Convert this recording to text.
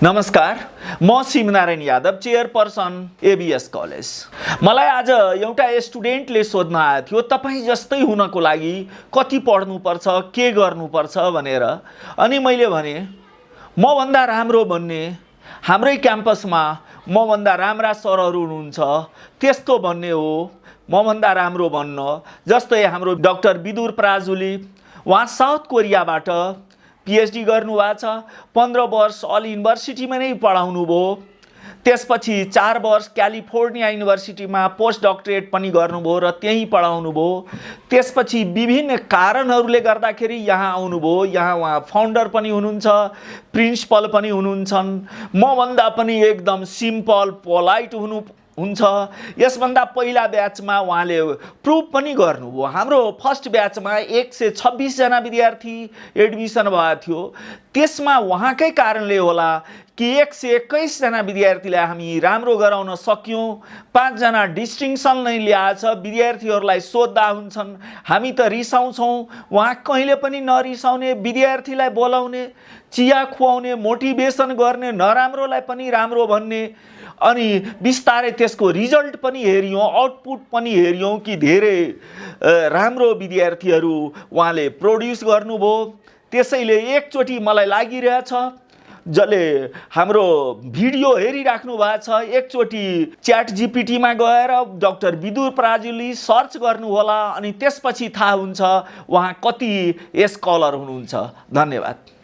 नमस्कार, म Shivnarayan Yadav, chairperson ABS college. मलाई आज एउटा स्टुडेन्टले सोध्न आएको थियो, तपाईँ जस्तै हुनको लागि कति पढ्नुपर्छ, के गर्नुपर्छ भनेर। अनि मैले भने मभन्दा राम्रो भन्ने हाम्रै क्याम्पसमा मभन्दा राम्रा सरहरू हुनुहुन्छ, त्यस्तो भन्ने हो मभन्दा राम्रो भन्न। जस्तै हाम्रो डाक्टर विदुर पराजुली, उहाँ साउथ कोरियाबाट पीएचडी गर्नुभएको छ, 15 वर्ष अल युनिभर्सिटीमा नै पढाउनु भयो। त्यसपछि 4 वर्ष क्यालिफोर्निया युनिभर्सिटीमा पोस्ट डक्टरेट पनि गर्नुभयो र त्यहीँ पढाउनु भयो। त्यसपछि विभिन्न कारणहरूले गर्दाखेरि यहाँ आउनुभयो। यहाँ उहाँ फाउन्डर पनि हुनुहुन्छ, प्रिन्सिपल पनि हुनुहुन्छन्। मभन्दा पनि एकदम सिम्पल पोलाइट हुन्छ। यसभन्दा पहिला ब्याचमा उहाँले प्रुभ पनि गर्नुभयो। हाम्रो फर्स्ट ब्याचमा 126 जना विद्यार्थी एडमिसन भएको थियो। त्यसमा उहाँकै कारणले होला कि 121 जना विद्यार्थीलाई हामी राम्रो गराउन सक्यौँ। 5 जना डिस्टिङसन नै ल्याएछ। विद्यार्थीहरूलाई सोद्धा हुन्छन्, हामी त रिसाउँछौँ, उहाँ कहिले पनि नरिसाउने, विद्यार्थीलाई बोलाउने, चिया खुवाउने, मोटिभेसन गर्ने, नराम्रोलाई पनि राम्रो भन्ने। अनि बिस्तारै त्यसको रिजल्ट पनि हेऱ्यौँ, आउटपुट पनि हेऱ्यौँ कि धेरै राम्रो विद्यार्थीहरू उहाँले प्रोड्युस गर्नुभयो। त्यसैले एकचोटि मलाई लागिरहेछ, जसले हाम्रो भिडियो हेरिराख्नु भएको छ, एकचोटि च्याट जीपीटीमा गएर डाक्टर विदुर पराजुली सर्च गर्नुहोला। अनि त्यसपछि थाहा हुन्छ उहाँ कति स्कलर हुनुहुन्छ। धन्यवाद।